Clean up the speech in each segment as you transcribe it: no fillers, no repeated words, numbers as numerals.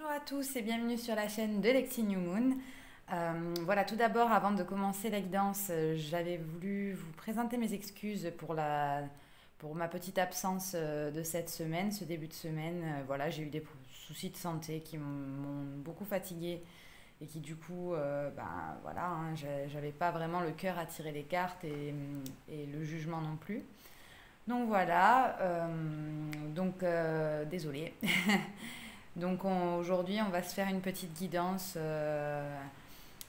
Bonjour à tous et bienvenue sur la chaîne de Lexi New Moon. Voilà, tout d'abord, avant de commencer la guidance, j'avais voulu vous présenter mes excuses pour ma petite absence de cette semaine, ce début de semaine. Voilà, j'ai eu des soucis de santé qui m'ont beaucoup fatiguée et qui du coup, voilà, hein, j'avais pas vraiment le cœur à tirer les cartes et le jugement non plus. Donc voilà, désolée. Donc aujourd'hui, on va se faire une petite guidance.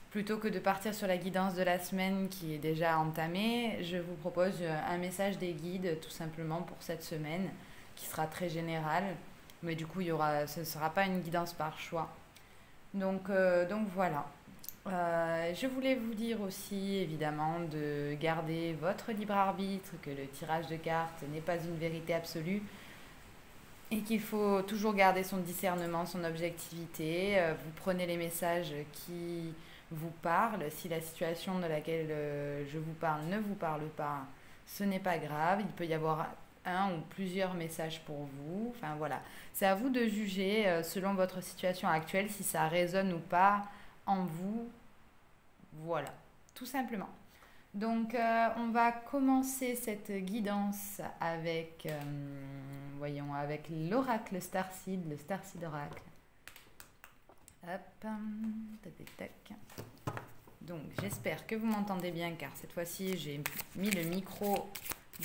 Plutôt que de partir sur la guidance de la semaine qui est déjà entamée, je vous propose un message des guides tout simplement pour cette semaine qui sera très général. Mais du coup, ce ne sera pas une guidance par choix. Donc voilà. Je voulais vous dire aussi évidemment de garder votre libre arbitre, que le tirage de cartes n'est pas une vérité absolue et qu'il faut toujours garder son discernement, son objectivité. Vous prenez les messages qui vous parlent. Si la situation de laquelle je vous parle ne vous parle pas, ce n'est pas grave. Il peut y avoir un ou plusieurs messages pour vous. Enfin voilà, c'est à vous de juger selon votre situation actuelle si ça résonne ou pas en vous. Voilà, tout simplement. Donc, on va commencer cette guidance avec, voyons, avec l'oracle Starseed, le Starseed Oracle. Hop, tac, tac. Donc, j'espère que vous m'entendez bien, car cette fois-ci, j'ai mis le micro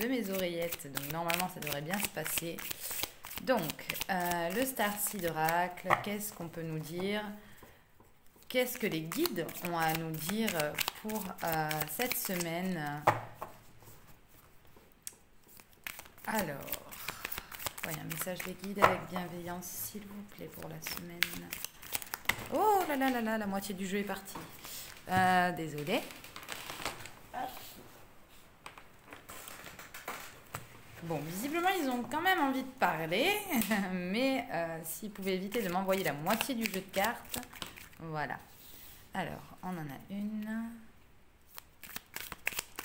de mes oreillettes, donc normalement, ça devrait bien se passer. Donc, le Starseed Oracle, qu'est-ce qu'on peut nous dire ? Qu'est-ce que les guides ont à nous dire pour cette semaine? Alors, voyons, un message des guides avec bienveillance, s'il vous plaît, pour la semaine. Oh là là là là, la moitié du jeu est partie. Désolée. Bon, visiblement, ils ont quand même envie de parler, mais s'ils pouvaient éviter de m'envoyer la moitié du jeu de cartes. Voilà. Alors, on en a une.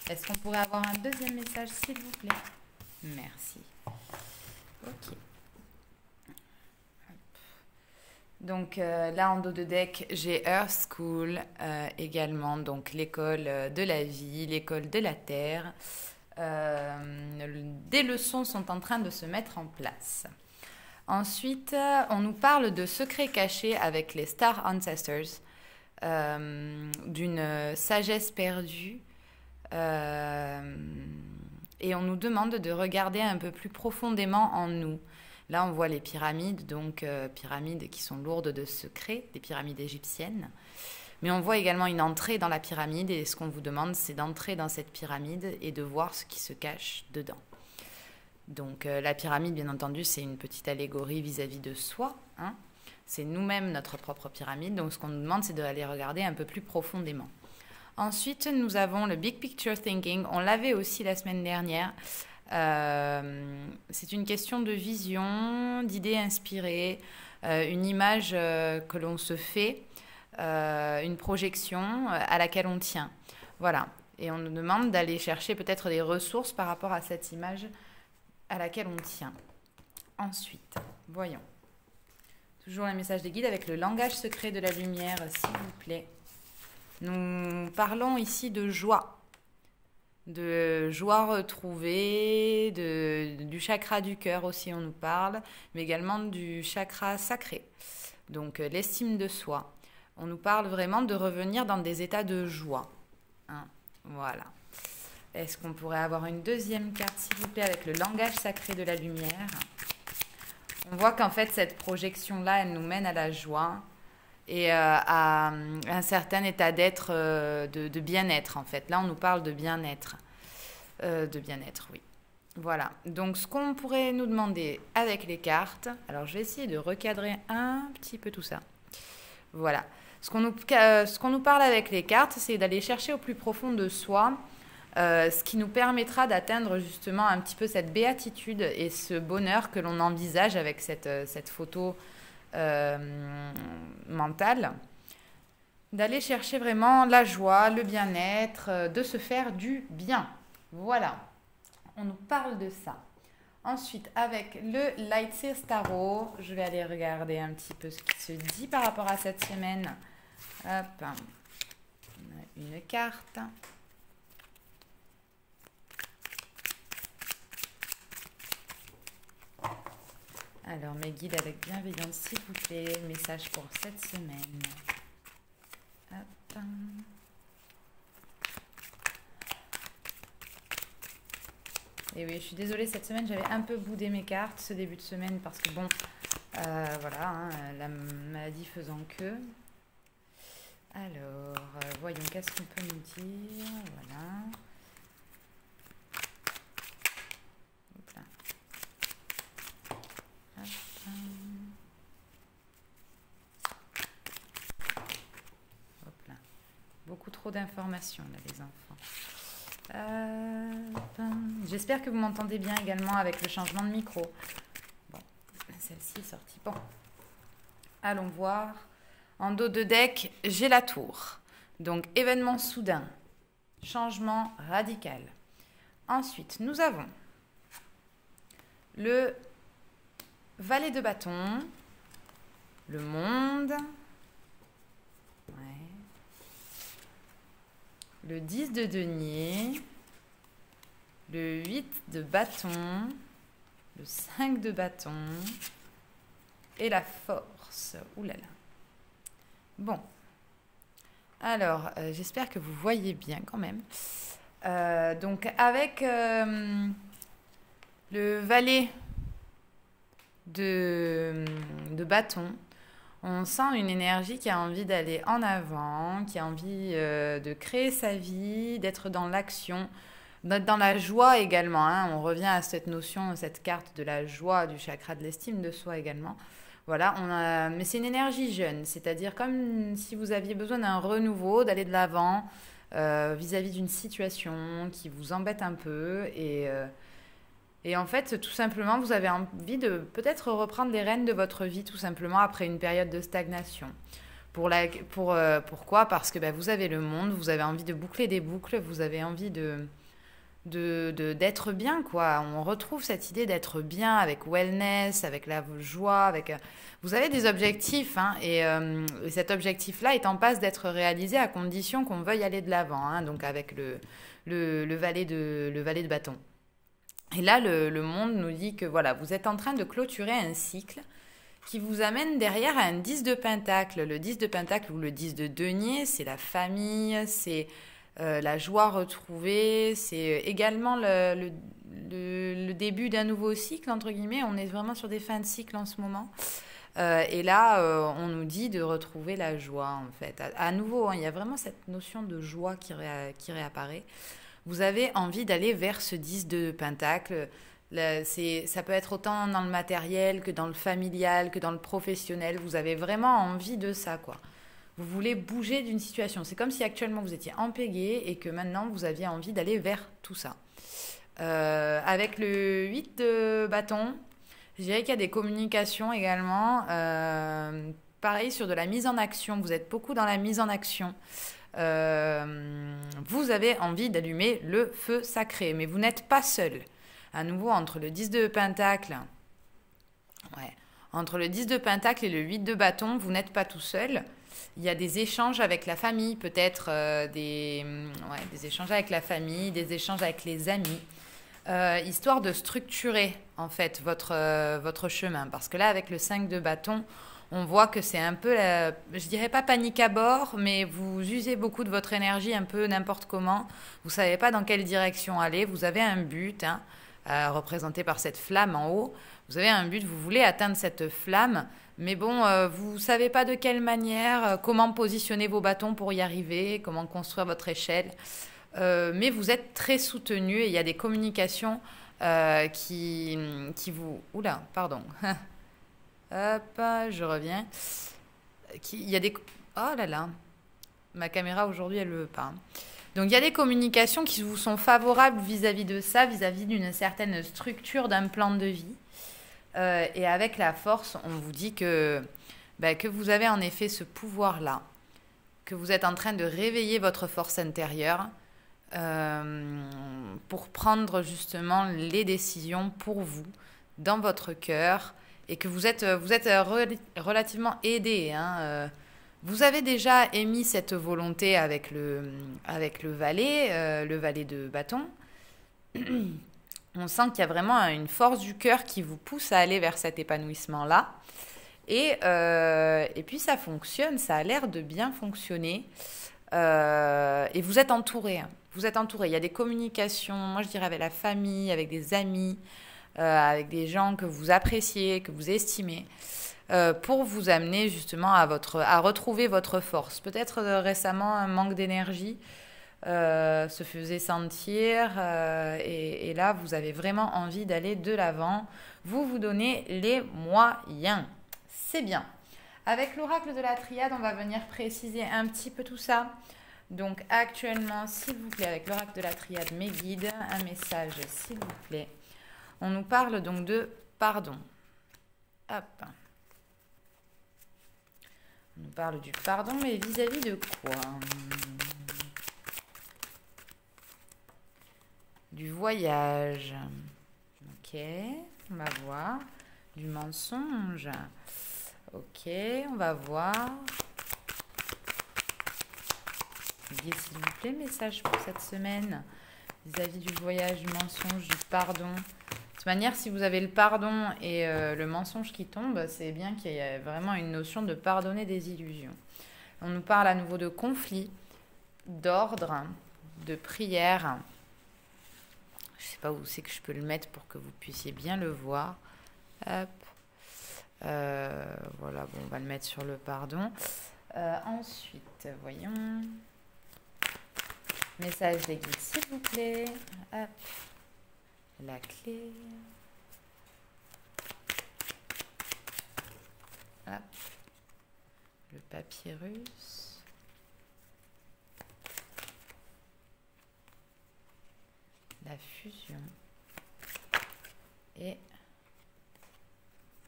Est-ce qu'on pourrait avoir un deuxième message, s'il vous plaît? Merci. Ok. Donc là, en dos de deck, j'ai Earth School également, donc l'école de la vie, l'école de la terre. Des leçons sont en train de se mettre en place. Ensuite, on nous parle de secrets cachés avec les Star Ancestors, d'une sagesse perdue, et on nous demande de regarder un peu plus profondément en nous. Là, on voit les pyramides, donc pyramides qui sont lourdes de secrets, des pyramides égyptiennes. Mais on voit également une entrée dans la pyramide, et ce qu'on vous demande, c'est d'entrer dans cette pyramide et de voir ce qui se cache dedans. Donc la pyramide, bien entendu, c'est une petite allégorie vis-à-vis de soi. Hein. C'est nous-mêmes notre propre pyramide. Donc ce qu'on nous demande, c'est d'aller regarder un peu plus profondément. Ensuite, nous avons le Big Picture Thinking. On l'avait aussi la semaine dernière. C'est une question de vision, d'idées inspirées, une image que l'on se fait, une projection à laquelle on tient. Voilà. Et on nous demande d'aller chercher peut-être des ressources par rapport à cette image à laquelle on tient. Ensuite, voyons. Toujours un message des guides avec le langage secret de la lumière, s'il vous plaît. Nous parlons ici de joie retrouvée, du chakra du cœur aussi on nous parle, mais également du chakra sacré, donc l'estime de soi. On nous parle vraiment de revenir dans des états de joie. Hein, voilà. Est-ce qu'on pourrait avoir une deuxième carte, s'il vous plaît, avec le langage sacré de la lumière? On voit qu'en fait, cette projection-là, elle nous mène à la joie et à un certain état d'être, de bien-être, en fait. Là, on nous parle de bien-être. Oui. Voilà. Donc, ce qu'on pourrait nous demander avec les cartes... Alors, je vais essayer de recadrer un petit peu tout ça. Voilà. Ce qu'on nous parle avec les cartes, c'est d'aller chercher au plus profond de soi... ce qui nous permettra d'atteindre justement un petit peu cette béatitude et ce bonheur que l'on envisage avec cette photo mentale, d'aller chercher vraiment la joie, le bien-être, de se faire du bien. Voilà, on nous parle de ça. Ensuite, avec le Lightseers Tarot, je vais aller regarder un petit peu ce qui se dit par rapport à cette semaine. Hop, on a une carte. Alors, mes guides avec bienveillance, s'il vous plaît, message pour cette semaine. Hop. Et oui, je suis désolée, cette semaine, j'avais un peu boudé mes cartes, ce début de semaine, parce que bon, voilà, hein, la maladie faisant que. Alors, voyons, qu'est-ce qu'on peut nous dire? Voilà. Hop là. Hop. Hop là. Beaucoup trop d'informations, là, les enfants. J'espère que vous m'entendez bien également avec le changement de micro. Bon, celle-ci est sortie. Bon, allons voir. En dos de deck, j'ai la tour. Donc, événement soudain, changement radical. Ensuite, nous avons le valet de bâton, le monde, ouais. Le 10 de denier, le 8 de bâton, le 5 de bâton et la force. Ouh là là. Bon. Alors, j'espère que vous voyez bien quand même. Donc, avec le valet de bâton, on sent une énergie qui a envie d'aller en avant, qui a envie de créer sa vie, d'être dans l'action, d'être dans la joie également. Hein. On revient à cette notion, cette carte de la joie, du chakra de l'estime de soi également. Voilà, mais c'est une énergie jeune, c'est-à-dire comme si vous aviez besoin d'un renouveau, d'aller de l'avant vis-à-vis d'une situation qui vous embête un peu et en fait, tout simplement, vous avez envie de peut-être reprendre les rênes de votre vie, tout simplement, après une période de stagnation. Pourquoi? Parce que vous avez le monde, vous avez envie de boucler des boucles, vous avez envie d'être bien, quoi. On retrouve cette idée d'être bien avec wellness, avec la joie, vous avez des objectifs, hein, et cet objectif-là est en passe d'être réalisé à condition qu'on veuille aller de l'avant, hein, donc avec le valet de bâton. Et là, le monde nous dit que voilà, vous êtes en train de clôturer un cycle qui vous amène derrière à un 10 de pentacle. Le 10 de pentacle ou le 10 de denier, c'est la famille, c'est la joie retrouvée, c'est également le début d'un nouveau cycle, entre guillemets. On est vraiment sur des fins de cycle en ce moment. Et là, on nous dit de retrouver la joie, en fait. À nouveau, hein, il y a vraiment cette notion de joie qui réapparaît. Vous avez envie d'aller vers ce 10 de pentacle. Ça peut être autant dans le matériel que dans le familial, que dans le professionnel. Vous avez vraiment envie de ça, quoi. Vous voulez bouger d'une situation. C'est comme si actuellement vous étiez empégué et que maintenant vous aviez envie d'aller vers tout ça. Avec le 8 de bâton, je dirais qu'il y a des communications également. Pareil sur de la mise en action. Vous êtes beaucoup dans la mise en action. Vous avez envie d'allumer le feu sacré, mais vous n'êtes pas seul. À nouveau, entre le 10 de pentacle, entre le 10 de pentacle et le 8 de bâton, vous n'êtes pas tout seul. Il y a des échanges avec la famille, peut-être des échanges avec la famille, des échanges avec les amis, histoire de structurer en fait votre chemin. Parce que là, avec le 5 de bâton, on voit que c'est un peu, je dirais pas panique à bord, mais vous usez beaucoup de votre énergie un peu n'importe comment. Vous savez pas dans quelle direction aller. Vous avez un but, hein, représenté par cette flamme en haut. Vous avez un but, vous voulez atteindre cette flamme, mais bon, vous savez pas de quelle manière, comment positionner vos bâtons pour y arriver, comment construire votre échelle. Mais vous êtes très soutenu et il y a des communications qui vous... Oula, pardon. Hop, je reviens. Il y a des... Oh là là. Ma caméra aujourd'hui, elle ne veut pas. Donc, il y a des communications qui vous sont favorables vis-à-vis de ça, vis-à-vis d'une certaine structure d'un plan de vie. Et avec la force, on vous dit que vous avez en effet ce pouvoir-là, que vous êtes en train de réveiller votre force intérieure, pour prendre justement les décisions pour vous, dans votre cœur, et que vous êtes relativement aidé, hein. Vous avez déjà émis cette volonté avec le valet de bâton. On sent qu'il y a vraiment une force du cœur qui vous pousse à aller vers cet épanouissement-là. Et puis ça fonctionne, ça a l'air de bien fonctionner. Et vous êtes entouré, hein. Vous êtes entouré. Il y a des communications, moi je dirais avec la famille, avec des amis, avec des gens que vous appréciez, que vous estimez, pour vous amener justement à retrouver votre force. Peut-être récemment un manque d'énergie se faisait sentir, et là vous avez vraiment envie d'aller de l'avant. Vous vous donnez les moyens. C'est bien. Avec l'oracle de la triade, on va venir préciser un petit peu tout ça. Donc actuellement, s'il vous plaît, avec l'oracle de la triade, mes guides, un message, s'il vous plaît. On nous parle donc de pardon. Hop. On nous parle du pardon, mais vis-à-vis de quoi? Du voyage. Ok, on va voir. Du mensonge. Ok, on va voir. Guide, s'il vous plaît, message pour cette semaine vis-à-vis du voyage, du mensonge, du pardon. De toute manière, si vous avez le pardon et le mensonge qui tombe, c'est bien qu'il y ait vraiment une notion de pardonner des illusions. On nous parle à nouveau de conflit, d'ordre, de prière. Je ne sais pas où c'est que je peux le mettre pour que vous puissiez bien le voir. Hop. Voilà, bon, on va le mettre sur le pardon. Ensuite, voyons. Message des guides, s'il vous plaît. Hop. La clé. Hop. Le papyrus. La fusion. Et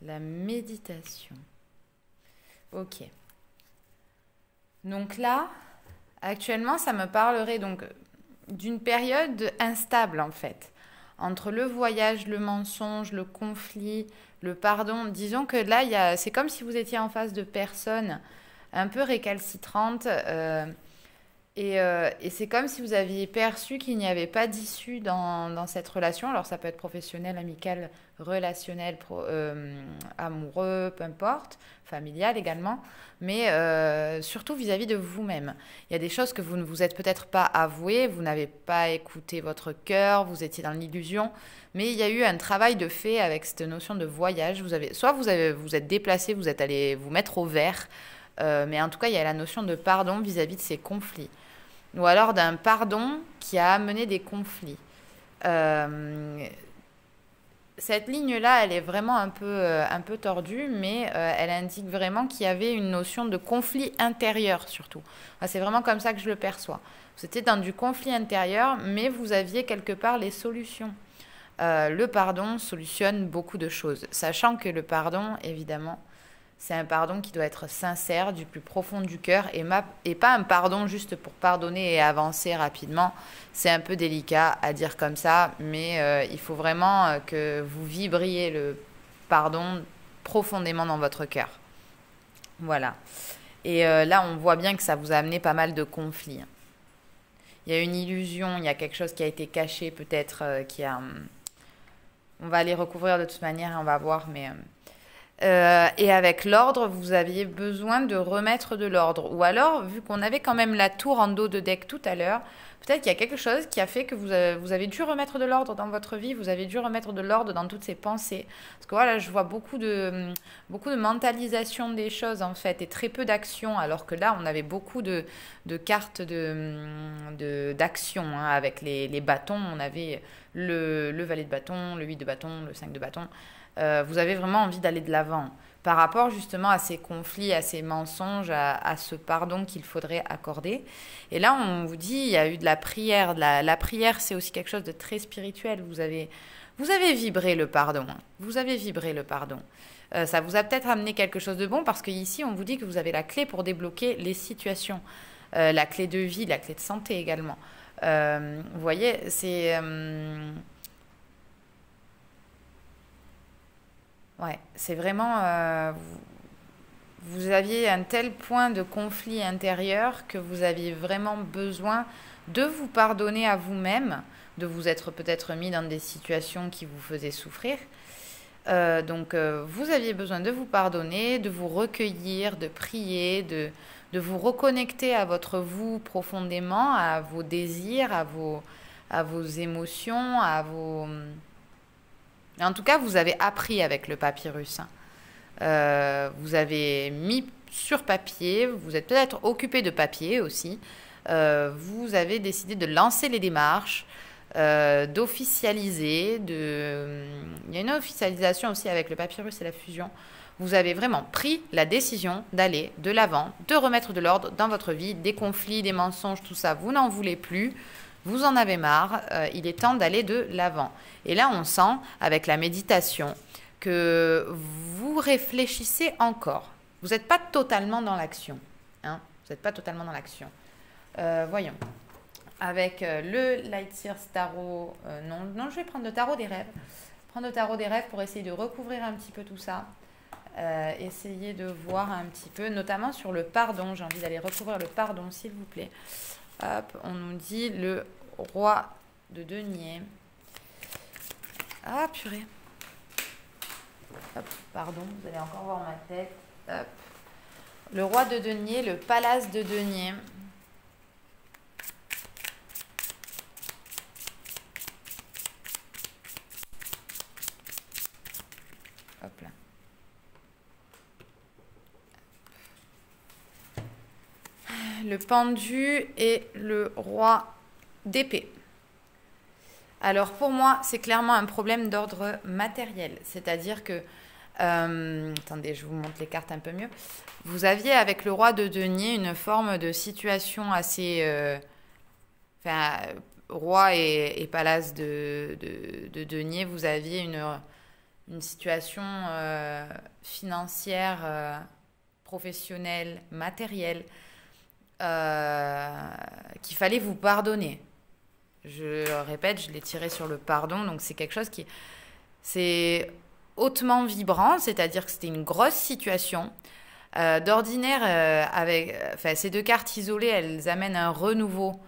la méditation. Ok. Donc là, actuellement, ça me parlerait donc d'une période instable en fait. Entre le voyage, le mensonge, le conflit, le pardon. Disons que là, c'est comme si vous étiez en face de personnes un peu récalcitrantes. Et c'est comme si vous aviez perçu qu'il n'y avait pas d'issue dans cette relation. Alors ça peut être professionnel, amical, relationnel, amoureux, peu importe, familial également, mais surtout vis-à-vis de vous-même. Il y a des choses que vous ne vous êtes peut-être pas avouées, vous n'avez pas écouté votre cœur, vous étiez dans l'illusion, mais il y a eu un travail de fait avec cette notion de voyage. Soit vous êtes déplacé, vous êtes allé vous mettre au vert, mais en tout cas il y a la notion de pardon vis-à-vis de ces conflits. Ou alors d'un pardon qui a amené des conflits. Cette ligne-là, elle est vraiment un peu tordue, mais elle indique vraiment qu'il y avait une notion de conflit intérieur surtout. C'est vraiment comme ça que je le perçois. Vous étiez dans du conflit intérieur, mais vous aviez quelque part les solutions. Le pardon solutionne beaucoup de choses, sachant que le pardon, évidemment, c'est un pardon qui doit être sincère, du plus profond du cœur, et pas un pardon juste pour pardonner et avancer rapidement. C'est un peu délicat à dire comme ça, mais il faut vraiment que vous vibriez le pardon profondément dans votre cœur. Voilà. Et là, on voit bien que ça vous a amené pas mal de conflits. Il y a une illusion, il y a quelque chose qui a été caché peut-être, on va les recouvrir de toute manière et on va voir, mais... et avec l'ordre, vous aviez besoin de remettre de l'ordre. Ou alors, vu qu'on avait quand même la tour en dos de deck tout à l'heure, peut-être qu'il y a quelque chose qui a fait que vous avez dû remettre de l'ordre dans votre vie, vous avez dû remettre de l'ordre dans toutes ces pensées. Parce que voilà, je vois beaucoup de mentalisation des choses en fait, et très peu d'action, alors que là, on avait beaucoup de cartes d'action, hein, avec les bâtons. On avait le valet de bâton, le 8 de bâton, le 5 de bâton. Vous avez vraiment envie d'aller de l'avant par rapport justement à ces conflits, à ces mensonges, à ce pardon qu'il faudrait accorder. Et là, on vous dit, il y a eu de la prière. La prière, c'est aussi quelque chose de très spirituel. Vous avez vibré le pardon. Vous avez vibré le pardon. Ça vous a peut-être amené quelque chose de bon parce qu'ici, on vous dit que vous avez la clé pour débloquer les situations. La clé de vie, la clé de santé également. Vous voyez, ouais, c'est vraiment... vous aviez un tel point de conflit intérieur que vous aviez vraiment besoin de vous pardonner à vous-même, de vous être peut-être mis dans des situations qui vous faisaient souffrir. Donc, vous aviez besoin de vous pardonner, de vous recueillir, de prier, de vous reconnecter à votre vous profondément, à vos désirs, à vos émotions, à vos... En tout cas, vous avez appris avec le papyrus, hein. Vous avez mis sur papier, vous êtes peut-être occupé de papier aussi, vous avez décidé de lancer les démarches, d'officialiser, il y a une officialisation aussi avec le papyrus et la fusion. Vous avez vraiment pris la décision d'aller de l'avant, de remettre de l'ordre dans votre vie, des conflits, des mensonges, tout ça, vous n'en voulez plus. Vous en avez marre, il est temps d'aller de l'avant. Et là, on sent, avec la méditation, que vous réfléchissez encore. Vous n'êtes pas totalement dans l'action, hein. Vous n'êtes pas totalement dans l'action. Voyons. Avec le Light Sears Tarot, non, je vais prendre le Tarot des rêves. Prendre le Tarot des rêves pour essayer de recouvrir un petit peu tout ça. Essayer de voir un petit peu, notamment sur le pardon. J'ai envie d'aller recouvrir le pardon, s'il vous plaît. Hop, on nous dit le roi de denier. Ah, purée. Hop, pardon, vous allez encore voir ma tête. Hop. Le roi de denier, le palace de denier. Hop là. Le pendu et le roi d'épée. Alors pour moi, c'est clairement un problème d'ordre matériel. C'est-à-dire que... attendez, je vous montre les cartes un peu mieux. Vous aviez avec le roi de denier une forme de situation assez... enfin, roi et palace de denier, vous aviez une situation financière, professionnelle, matérielle, qu'il fallait vous pardonner. Je répète, je l'ai tiré sur le pardon, donc c'est quelque chose qui... C'est hautement vibrant, c'est-à-dire que c'était une grosse situation. D'ordinaire, enfin, ces deux cartes isolées, elles amènent un renouveau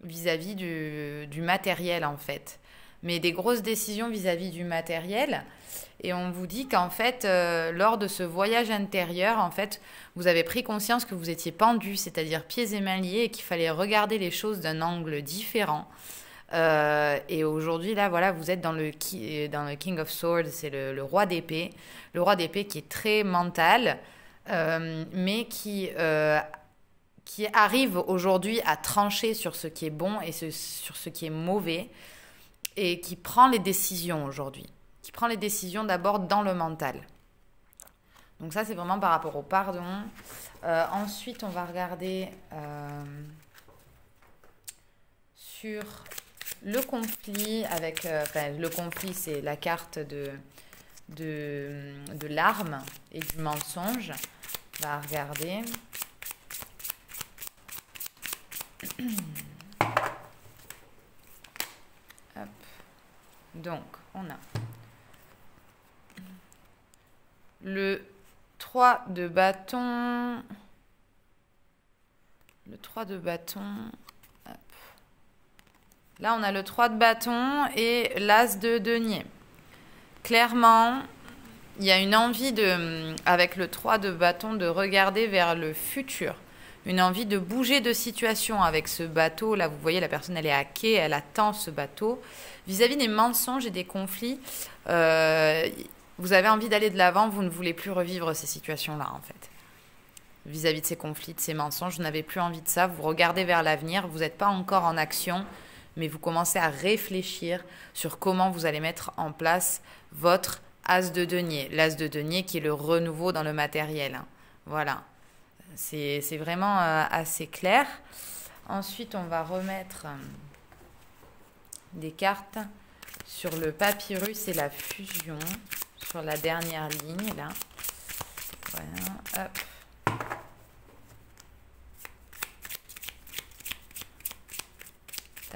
vis-à-vis du matériel, en fait. Mais des grosses décisions vis-à-vis du matériel. Et on vous dit qu'en fait, lors de ce voyage intérieur, en fait, vous avez pris conscience que vous étiez pendu, c'est-à-dire pieds et mains liés, et qu'il fallait regarder les choses d'un angle différent. Et aujourd'hui, là, voilà, vous êtes dans le King of Swords, c'est le roi d'épée. Le roi d'épée qui est très mental, mais qui arrive aujourd'hui à trancher sur ce qui est bon et sur ce qui est mauvais, et qui prend les décisions aujourd'hui. Qui prend les décisions d'abord dans le mental. Donc ça, c'est vraiment par rapport au pardon. Ensuite, on va regarder sur le conflit avec... enfin, le conflit, c'est la carte de l'arme et du mensonge. On va regarder. Hop. Donc, on a le 3 de bâton. Le 3 de bâton. Hop. Là, on a le 3 de bâton et l'as de denier. Clairement, il y a une envie avec le 3 de bâton, de regarder vers le futur. Une envie de bouger de situation avec ce bateau. Là, vous voyez, la personne, elle est à quai, elle attend ce bateau. Vis-à-vis des mensonges et des conflits, vous avez envie d'aller de l'avant, vous ne voulez plus revivre ces situations-là, en fait. Vis-à-vis de ces conflits, de ces mensonges, vous n'avez plus envie de ça. Vous regardez vers l'avenir, vous n'êtes pas encore en action, mais vous commencez à réfléchir sur comment vous allez mettre en place votre as de denier. L'as de denier qui est le renouveau dans le matériel, hein. Voilà. C'est vraiment assez clair. Ensuite, on va remettre des cartes sur le papyrus et la fusion, sur la dernière ligne, là. Voilà, hop.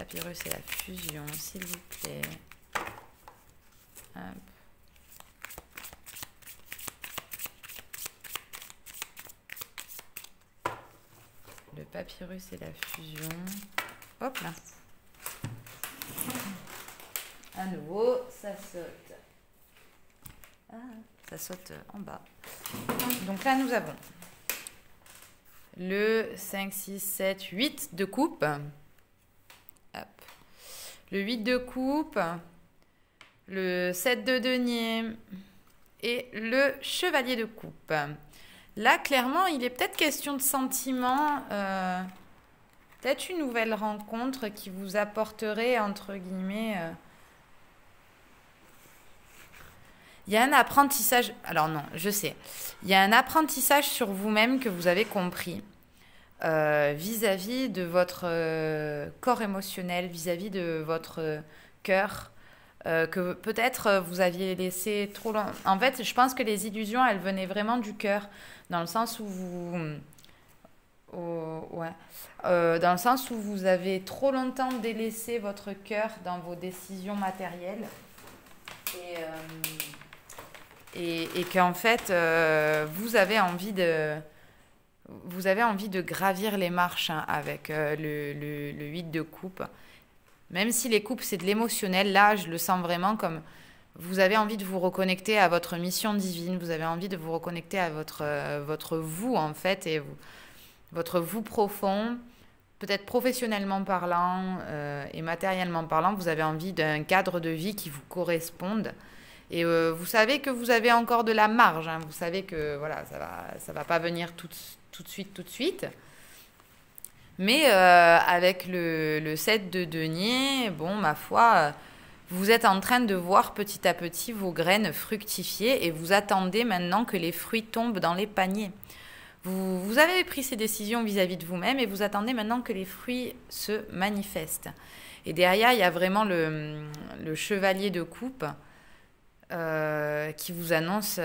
papyrus et la fusion, s'il vous plaît. Hop. Le papyrus et la fusion. Hop là. À nouveau, ça saute. Ah, ça saute en bas. Donc là, nous avons le 5, 6, 7, 8 de coupe. Hop. Le 8 de coupe. Le 7 de denier. Et le chevalier de coupe. Là, clairement, il est peut-être question de sentiments. Peut-être une nouvelle rencontre qui vous apporterait, entre guillemets... Il y a un apprentissage... Alors non, je sais. Il y a un apprentissage sur vous-même que vous avez compris vis-à-vis de votre corps émotionnel, vis-à-vis de votre cœur, que peut-être vous aviez laissé trop longtemps. En fait, je pense que les illusions, elles venaient vraiment du cœur, dans le sens où vous... dans le sens où vous avez trop longtemps délaissé votre cœur dans vos décisions matérielles. Et qu'en fait, vous avez envie de gravir les marches avec le 8 de coupe. Même si les coupes, c'est de l'émotionnel, là, je le sens vraiment comme vous avez envie de vous reconnecter à votre mission divine, vous avez envie de vous reconnecter à votre vous, en fait, et votre vous profond. Peut-être professionnellement parlant et matériellement parlant, vous avez envie d'un cadre de vie qui vous corresponde. Et vous savez que vous avez encore de la marge. Hein. Vous savez que voilà, ça va pas venir tout de suite. Mais avec le 7 de denier, bon, ma foi, vous êtes en train de voir petit à petit vos graines fructifier et vous attendez maintenant que les fruits tombent dans les paniers. Vous avez pris ces décisions vis-à-vis de vous-même et vous attendez maintenant que les fruits se manifestent. Et derrière, il y a vraiment le chevalier de coupe qui vous annonce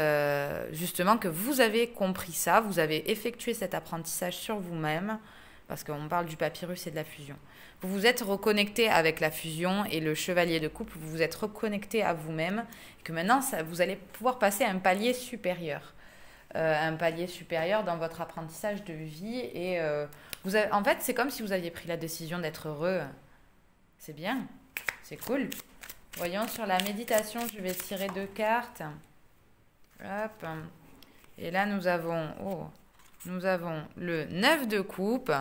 justement que vous avez compris ça, vous avez effectué cet apprentissage sur vous-même, parce qu'on parle du papyrus et de la fusion. Vous vous êtes reconnecté avec la fusion et le chevalier de coupe, vous vous êtes reconnecté à vous-même, et que maintenant, vous allez pouvoir passer à un palier supérieur. Dans votre apprentissage de vie. Et en fait, c'est comme si vous aviez pris la décision d'être heureux. C'est bien, c'est cool. Voyons, sur la méditation, je vais tirer 2 cartes. Hop. Et là, nous avons le 9 de coupe.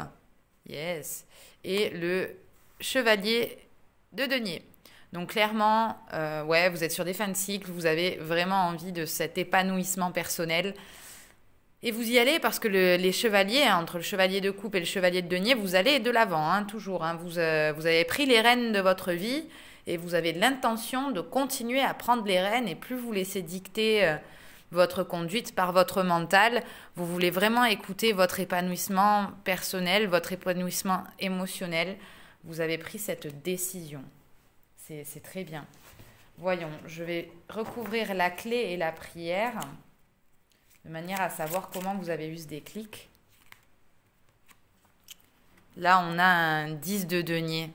Yes. Et le chevalier de denier. Donc clairement, ouais, vous êtes sur des fins de cycle, vous avez vraiment envie de cet épanouissement personnel. Et vous y allez parce que les chevaliers, entre le chevalier de coupe et le chevalier de denier, vous allez de l'avant, hein, toujours. Hein. Vous avez pris les rênes de votre vie et vous avez l'intention de continuer à prendre les rênes et plus vous laissez dicter votre conduite par votre mental. Vous voulez vraiment écouter votre épanouissement personnel, votre épanouissement émotionnel. Vous avez pris cette décision. C'est très bien. Voyons, je vais recouvrir la clé et la prière de manière à savoir comment vous avez eu ce déclic. Là, on a un 10 de denier.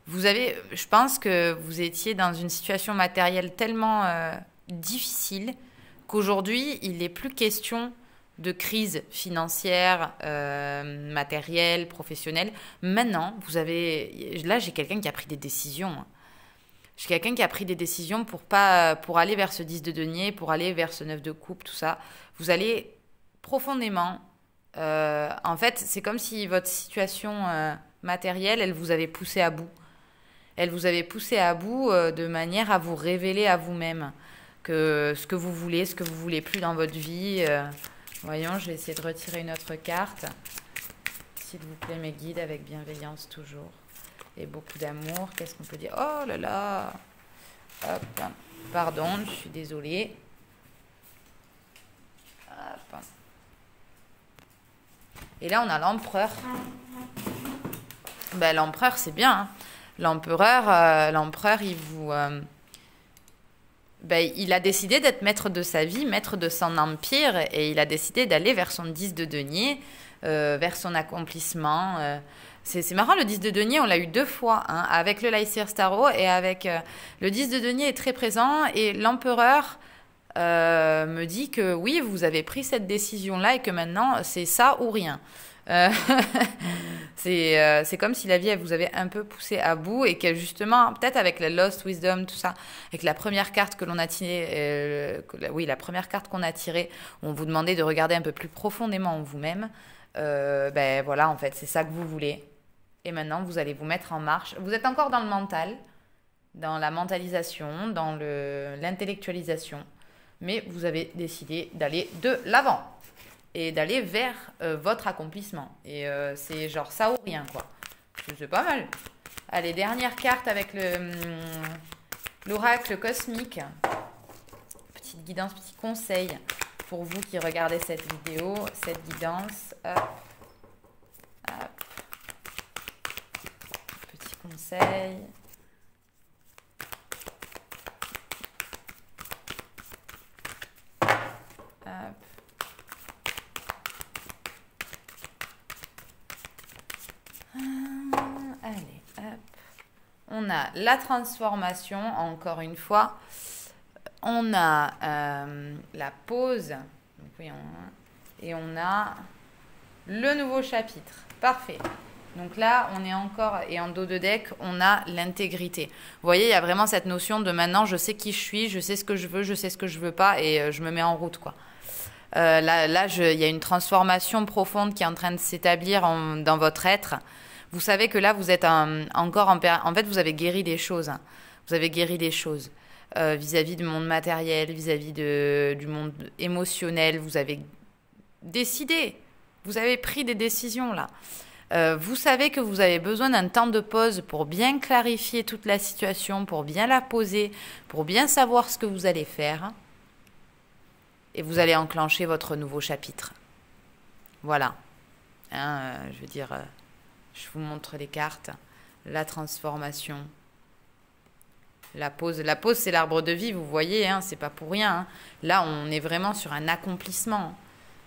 Je pense que vous étiez dans une situation matérielle tellement difficile qu'aujourd'hui, il n'est plus question de crise financière, matérielle, professionnelle. Maintenant, là, j'ai quelqu'un qui a pris des décisions. J'ai quelqu'un qui a pris des décisions pour aller vers ce 10 de denier, pour aller vers ce 9 de coupe, tout ça. Vous allez profondément... en fait, c'est comme si votre situation matérielle, elle vous avait poussé à bout. Elle vous avait poussé à bout de manière à vous révéler à vous-même que ce que vous voulez plus dans votre vie. Voyons, je vais essayer de retirer une autre carte. S'il vous plaît, mes guides, avec bienveillance toujours. Et beaucoup d'amour. Qu'est-ce qu'on peut dire? Oh là là! Hop. Pardon, je suis désolée. Hop. Et là, on a l'empereur. Ben, l'empereur, c'est bien. Hein. L'empereur, il a décidé d'être maître de sa vie, maître de son empire, et il a décidé d'aller vers son 10 de denier, vers son accomplissement. C'est marrant, le 10 de denier, on l'a eu 2 fois, hein, avec le Lycée Tarot et avec... le 10 de denier est très présent et l'empereur me dit que oui, vous avez pris cette décision-là et que maintenant, c'est ça ou rien. Euh, c'est comme si la vie, elle vous avait un peu poussé à bout et que justement, peut-être avec la Lost Wisdom, tout ça, avec la première carte que l'on a tirée, oui, la première carte qu'on a tirée, on vous demandait de regarder un peu plus profondément en vous-même. Ben voilà, en fait, c'est ça que vous voulez. Et maintenant, vous allez vous mettre en marche. Vous êtes encore dans le mental, dans la mentalisation, dans l'intellectualisation, mais vous avez décidé d'aller de l'avant et d'aller vers votre accomplissement. Et c'est genre ça ou rien, quoi. C'est pas mal. Allez, dernière carte avec l'oracle cosmique. Petite guidance, petit conseil pour vous qui regardez cette vidéo. Cette guidance, hop, hop. Petit conseil. Hop. Allez, hop. On a la transformation, encore une fois. On a la pause. Donc, oui, et on a le nouveau chapitre. Parfait. Donc là, on est encore, et en dos de deck, on a l'intégrité. Vous voyez, il y a vraiment cette notion de maintenant, je sais qui je suis, je sais ce que je veux, je sais ce que je veux pas, et je me mets en route, quoi. Là, il y a une transformation profonde qui est en train de s'établir dans votre être. Vous savez que là, vous êtes encore en fait, vous avez guéri des choses. Hein. Vous avez guéri des choses vis-à-vis du monde matériel, vis-à-vis du monde émotionnel. Vous avez décidé. Vous avez pris des décisions, là. Vous savez que vous avez besoin d'un temps de pause pour bien clarifier toute la situation, pour bien la poser, pour bien savoir ce que vous allez faire. Et vous allez enclencher votre nouveau chapitre. Voilà. Hein, je veux dire, je vous montre les cartes. La transformation. La pause. La pause, c'est l'arbre de vie, vous voyez, hein, c'est pas pour rien. Hein. Là, on est vraiment sur un accomplissement.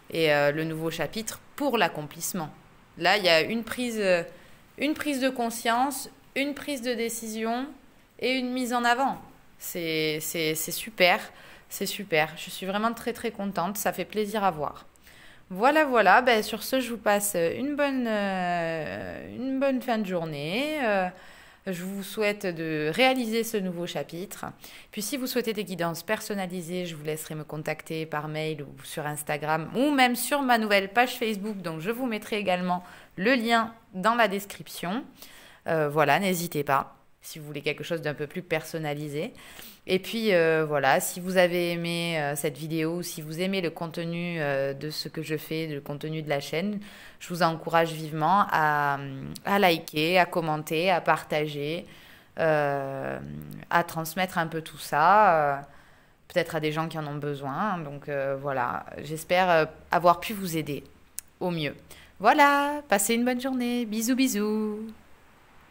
Et le nouveau chapitre pour l'accomplissement. Là, il y a une prise de conscience, une prise de décision et une mise en avant. C'est super. C'est super. Je suis vraiment très, très contente. Ça fait plaisir à voir. Voilà, voilà. Ben, sur ce, je vous passe une bonne fin de journée. Je vous souhaite de réaliser ce nouveau chapitre. Puis si vous souhaitez des guidances personnalisées, je vous laisserai me contacter par mail ou sur Instagram ou même sur ma nouvelle page Facebook. Donc je vous mettrai également le lien dans la description. Voilà, n'hésitez pas si vous voulez quelque chose d'un peu plus personnalisé. Et puis voilà, si vous avez aimé cette vidéo ou si vous aimez le contenu de ce que je fais, le contenu de la chaîne, je vous encourage vivement à liker, à commenter, à partager, à transmettre un peu tout ça, peut-être à des gens qui en ont besoin. Donc voilà, j'espère avoir pu vous aider au mieux. Voilà, passez une bonne journée. Bisous, bisous.